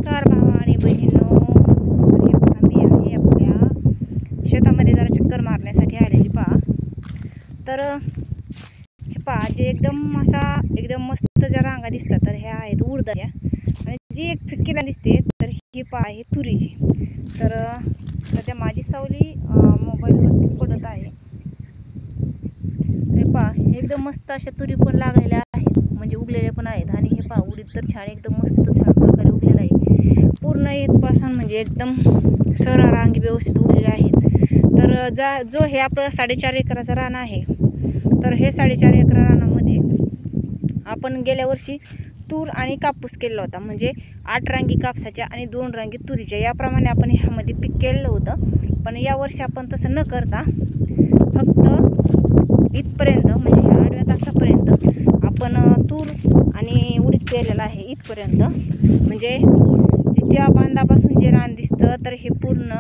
नमस्कार भावा आणि बहिणींनो. हे पहा, मी आहे आपल्या शेतामध्ये जरा चक्कर मारण्यासाठी आलेली पहा. तर हे पहा, जे एकदम मस्त ज्या रांगा दिसतात तर ह्या आहेत उडदाच्या, आणि जी एक फिक्कीला दिसते तर ही पहा आहे तुरीची. तर सध्या माझी सावली मोबाईलवरती पडत आहे. हे पहा, एकदम मस्त अशा तुरी पण लागलेल्या आहेत, म्हणजे उगलेले पण आहेत. आणि हे पहा, उडीद तर छान एकदम मस्त छान प्रकारे उगलेलं आहे. पूर्ण इथपासून म्हणजे एकदम सरळ रांगी व्यवस्थित उगलेले आहेत. तर जो हे आपलं 4.5 एकराचं रान आहे, तर हे 4.5 एकर रानामध्ये आपण गेल्या वर्षी तूर आणि कापूस केलेला होता. म्हणजे 8 रांगी कापसाच्या आणि 2 रांगी तुरीच्या, याप्रमाणे आपण ह्यामध्ये पीक केलेलं होतं. पण यावर्षी आपण तसं न करता फक्त इथपर्यंत, म्हणजे ह्या 8व्या तासापर्यंत आपण तूर आणि उडीद पेरलेलं आहे इथपर्यंत. म्हणजे त्या बांधापासून जे रान दिसतं तर हे पूर्ण,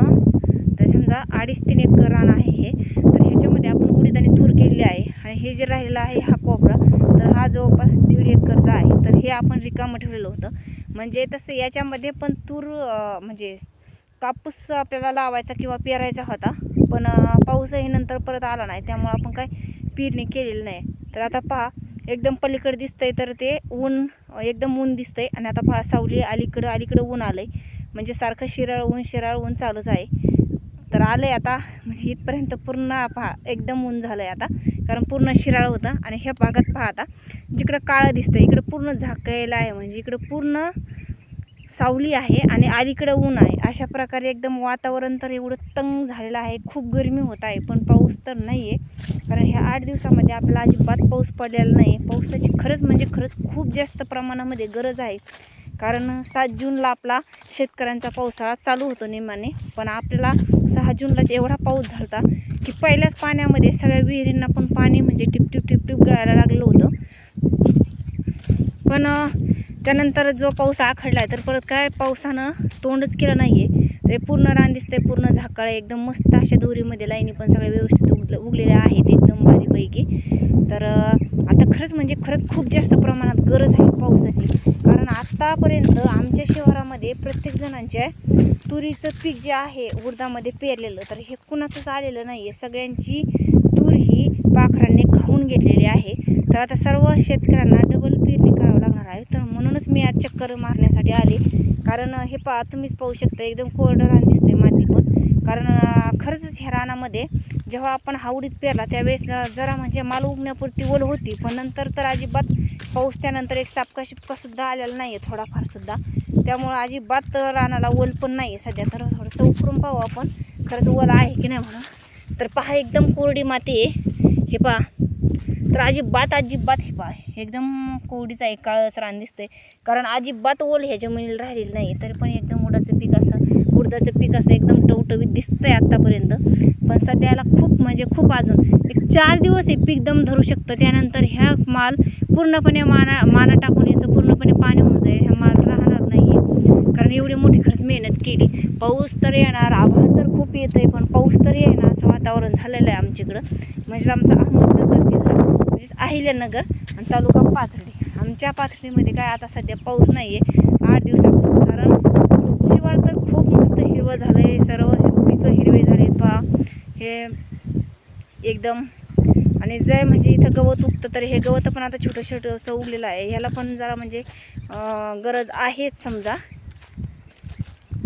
तर समजा 2.5-3 एकर रान आहे हे. तर ह्याच्यामध्ये आपण उडीद आणि तूर केलेली आहे. आणि हे जे राहिलेलं आहे हा कोपरा, तर हा जवळपास 1.5 एकरचा आहे. तर हे आपण रिकामं ठेवलेलं होतं. म्हणजे तसं याच्यामध्ये पण तूर म्हणजे कापूस आपल्याला लावायचा किंवा पेरायचा होता, पण पाऊसही नंतर परत आला नाही, त्यामुळे आपण काय पेरणी केलेली नाही. तर आता पहा, एकदम पलीकडे दिसतंय तर ते ऊन, एकदम ऊन दिसतंय. आणि आता पहा, सावली अलीकडं ऊन आलंय, म्हणजे सारखं शिराळ ऊन चालूच आहे. तर आलंय आता, म्हणजे इथपर्यंत पूर्ण पहा एकदम ऊन झालंय आता, कारण पूर्ण शिराळ होतं. आणि ह्या भागात पहा, आता जिकडं काळं दिसतंय इकडं पूर्ण झाकायला आहे, म्हणजे इकडं पूर्ण सावली आहे आणि अलीकडं ऊन आहे. अशा प्रकारे एकदम वातावरण तर एवढं तंग झालेलं आहे, खूप गरमी होत आहे. पण पाऊस तर नाही आहे, कारण ह्या 8 दिवसामध्ये आपल्याला अजिबात पाऊस पडलेला नाही. पावसाची खरंच खूप जास्त प्रमाणामध्ये गरज आहे. कारण 7 जूनला आपला शेतकऱ्यांचा पावसाळा चालू होतो नियमाने, पण आपल्याला 6 जूनलाच एवढा पाऊस झाला की पहिल्याच पाण्यामध्ये सगळ्या विहिरींना पण पाणी म्हणजे टिपटिप गळायला लागलं होतं. पण त्यानंतर जो पाऊस आखडला आहे, तर परत काय पावसानं तोंडच केलं नाही आहे. ते पूर्ण रान दिसतंय, पूर्ण झाकाळ आहे, एकदम मस्त अशा दोरीमध्ये लाईनी पण सगळ्या व्यवस्थित उगलेल्या आहेत एकदम भारीपैकी. तर आता खरंच खूप जास्त प्रमाणात गरज आहे पावसाची. कारण आत्तापर्यंत आमच्या शहरामध्ये प्रत्येक जणांच्या तुरीचं पीक जे आहे उडदामध्ये पेरलेलं, तर हे कुणाचंच आलेलं नाही आहे. सगळ्यांची तूर ही पाखरांनी खाऊन घेतलेली आहे. तर आता सर्व शेतकऱ्यांना डबल पेरणी करावं लागणार आहे. तर म्हणूनच मी आज चक्कर मारण्यासाठी आले. कारण हे पहा, तुम्हीच पाहू शकता, एकदम कोरडं रान दिसतंय, माती पण. कारण खरंच ह्या रानामध्ये जेव्हा आपण हा उडीद पेरला त्यावेळेस जरा म्हणजे माल उगण्यापुरती ओल होती, पण नंतर तर अजिबात पाऊस, त्यानंतर एक सापका शिपकासुद्धा आलेला नाही आहे थोडाफारसुद्धा. त्यामुळं अजिबात रानाला ओल पण नाही आहे सध्या. तर थोडंसं उकरून पाहू आपण खरंच ओल आहे की नाही म्हणून. तर पहा, एकदम कोरडी माती आहे हे पहा. तर अजिबात हे पहा, एकदम कोरडीच आहे, काळंच रान दिसतंय. कारण अजिबात ओल ह्या जमिनीला राहिलेली नाही. तरी पण एकदम उडदाचं पीक असं एकदम टवटवीत दिसतंय आत्तापर्यंत. पण सध्याला खूप अजून एक 4 दिवस हे पीक दम धरू शकतं. त्यानंतर ह्या माल पूर्णपणे माना टाकून याचं पूर्णपणे पाणी होऊन जाईल. ह्या माल राहणार नाही आहे, कारण एवढी मोठी खरंच मेहनत केली. पाऊस तर येणार, आभाळ तर खूप येत आहे, पण पाऊस तर येणार असं वातावरण झालेलं आहे आमच्याकडं. म्हणजे आमचा अहमदनगर जिल्हा, म्हणजे अहिल्यानगर आणि तालुका पाथर्डी. आमच्या पाथर्डीमध्ये काय आता सध्या पाऊस नाही आहे 8 दिवसापासून. कारण शिवार तर खूप मस्त हिरवं झालं आहे, सर्व पिकं हिरवे झाले पहा हे एकदम. आणि म्हणजे इथं गवत उगतं, तर हे गवत पण आता छोटं असं उगलेलं आहे. ह्याला पण जरा म्हणजे गरज आहेच समजा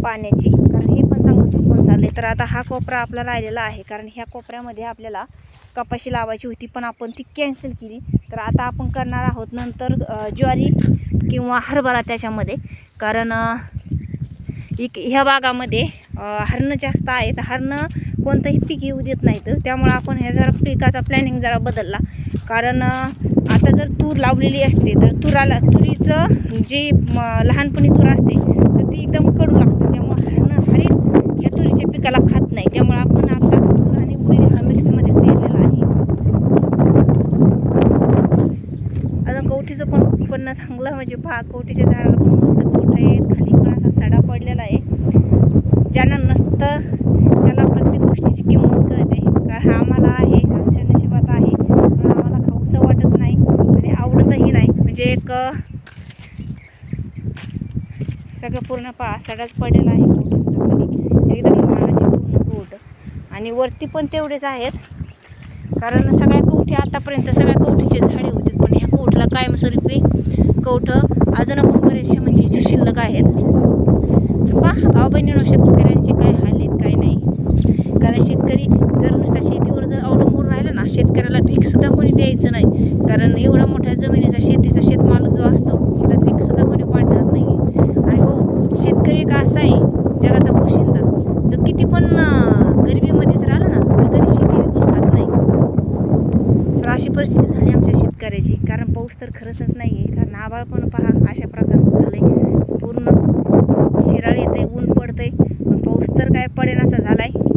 पाण्याची, कारण हे पण चांगलं सुकून चाललं आहे. तर आता हा कोपरा आपला राहिलेला आहे, कारण ह्या कोपऱ्यामध्ये आपल्याला कपाशी लावायची होती, पण आपण ती कॅन्सल केली. तर आता आपण करणार आहोत नंतर ज्वारी किंवा हरभरा त्याच्यामध्ये. कारण ह्या भागामध्ये हरणं जास्त आहे, तर हरणं कोणतंही पीक येऊ देत नाहीत. त्यामुळे आपण ह्या जरा पिकाचा प्लॅनिंग जरा बदलला. कारण आता जर तूर लावलेली असते तर तुरीचं जी लहानपणी तूर असते तर ती एकदम कडू लागते. त्यामुळे हरीण ह्या तुरीच्या पिकाला खात नाही. त्यामुळे आपण आता तूर आणि उडीद हा मिक्समध्ये पेरलेला आहे. अजून कवठीचं पण उत्पन्न चांगलं, म्हणजे पहा कवठीच्या झाडाला पण मस्त कवठ आहे, खाली पण असा सडा पडलेला आहे. ज्यांना नसतं त्याला प्रत्येक गोष्टीची किंमत कळते. कारण आम्हाला आहे, आमच्या नशिबात आहे, पण आम्हाला खाऊसं वाटत नाही आणि आवडतही नाही. म्हणजे एक सगळं पूर्ण सडाच पडलेला आहे कवठांचा खाली एकदम मानाची पूर्ण कवठ आणि वरती पण तेवढेच आहेत. कारण सगळ्या कवठी आतापर्यंत सगळ्या कवठीचे झाडे होते पण ह्या कवठला कायमस्वरूपी कवठ अजून पण बरेचसे म्हणजे इथे शिल्लक आहेत. तर पहा भाऊ बहिणींनो शेतकऱ्यांचे काय हाल आहेत काय नाही. कारण शेतकरी जर नुसत्या शेतीवर जर अवलंबून राहिला ना शेतकऱ्याला भीकसुद्धा कोणी द्यायचं नाही. कारण एवढा मोठ्या जमिनीचा शेतीचा शेतमाल जो असतो त्याला भीकसुद्धा कोणी वाढणार नाही. आणि हो शेतकरी एक असा आहे जगाचा पोशिंदा जो किती पण गरिबीमध्येच राहिला ना तर कधी शेती विकून खात नाही. तर अशी परिस्थिती झाली आमच्या शेतकऱ्याची. कारण पाऊस तर खरंच नाही आहे. कारण आभाळ पण पहा अशा प्रकारचं झालं आहे पूर्ण शिराळ येते ऊन पडतंय पण पाऊस तर काय पडेनासा झाला आहे.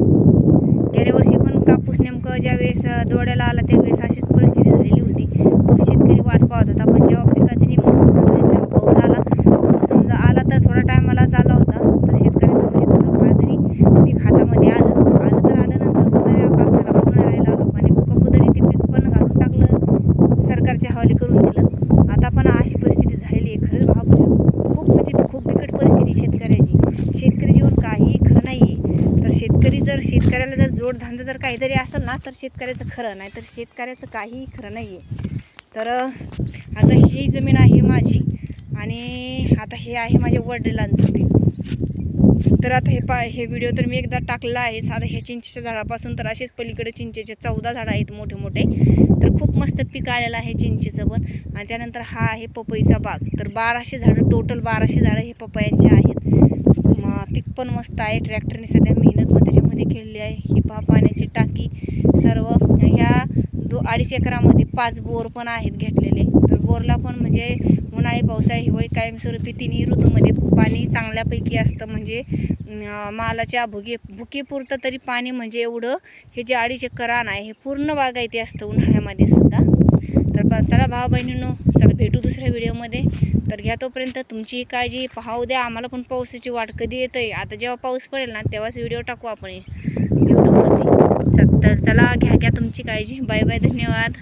गेल्या वर्षी पण कापूस नेमकं ज्यावेळेस दोड्याला आला त्यावेळेस अशीच परिस्थिती झालेली होती. खूप शेतकरी वाट पाहत होता पण जेव्हा पिकाचे निम्मं नुकसान झाले तेव्हा पाऊस आला. समजा आला तर थोडा टायमालाच आला होता तर शेतकऱ्याचं म्हणजे थोडं काळ तरी पीक हातामध्ये आलं तर आलं नंतर सुद्धा या कापसाला भाव नाही राहिला. लोकांनी बुकापुदडी ते पीक पण घालून टाकलं सरकारच्या हवाली करून दिलं. आता पण अशी परिस्थिती झालेली आहे. खरंच खूप म्हणजे खूप बिकट परिस्थिती शेतकऱ्याची. शेतकरी जीवन काही खरं नाही आहे. तर शेतकऱ्याला जर जोडधंदा जर काहीतरी असेल ना तर शेतकऱ्याचं खरं नाही तर शेतकऱ्याचं काहीही खरं नाही आहे. तर आता ही जमीन आहे माझी आणि आता हे आहे माझ्या वडिलांचं पीक. तर आता हे व्हिडिओ तर मी एकदा टाकलेला आहे. आता हे चिंचेच्या झाडापासून तर असेच पलीकडे चिंचेचे 14 झाडं आहेत मोठे मोठे. तर खूप मस्त पीक आलेलं आहे चिंचेचं पण. आणि त्यानंतर हा आहे पपईचा बाग. तर 1200 झाडं टोटल 1200 झाडं हे पपयांचे आहेत. पीक पण मस्त आहे. ट्रॅक्टरने सध्या मेहनत पण त्याच्यामध्ये केलेली आहे. ही पहा पाण्याची टाकी सर्व ह्या 2-2.5 एकरामध्ये 5 बोर पण आहेत घेतलेले. तर बोरला पण म्हणजे उन्हाळी पावसाळी हिवाळी कायमस्वरूपी तिन्ही ऋतूमध्ये पाणी चांगल्यापैकी असतं. म्हणजे मालाच्या भुकीपुरतं तरी पाणी म्हणजे एवढं हे जे 2.5 एकर रान आहे हे पूर्ण बागायती असतं उन्हाळ्यामध्ये सुद्धा. तर चला भाऊ बहिणींनो चला भेटू दुसऱ्या व्हिडिओमध्ये. तर घ्या तोपर्यंत तुमची काळजी. पाहू द्या आम्हाला पण पावसाची वाट कधी येतंय. आता जेव्हा पाऊस पडेल ना तेव्हाच व्हिडिओ टाकू आपण यूट्यूबवरती. तर चला घ्या तुमची काळजी. बाय बाय धन्यवाद.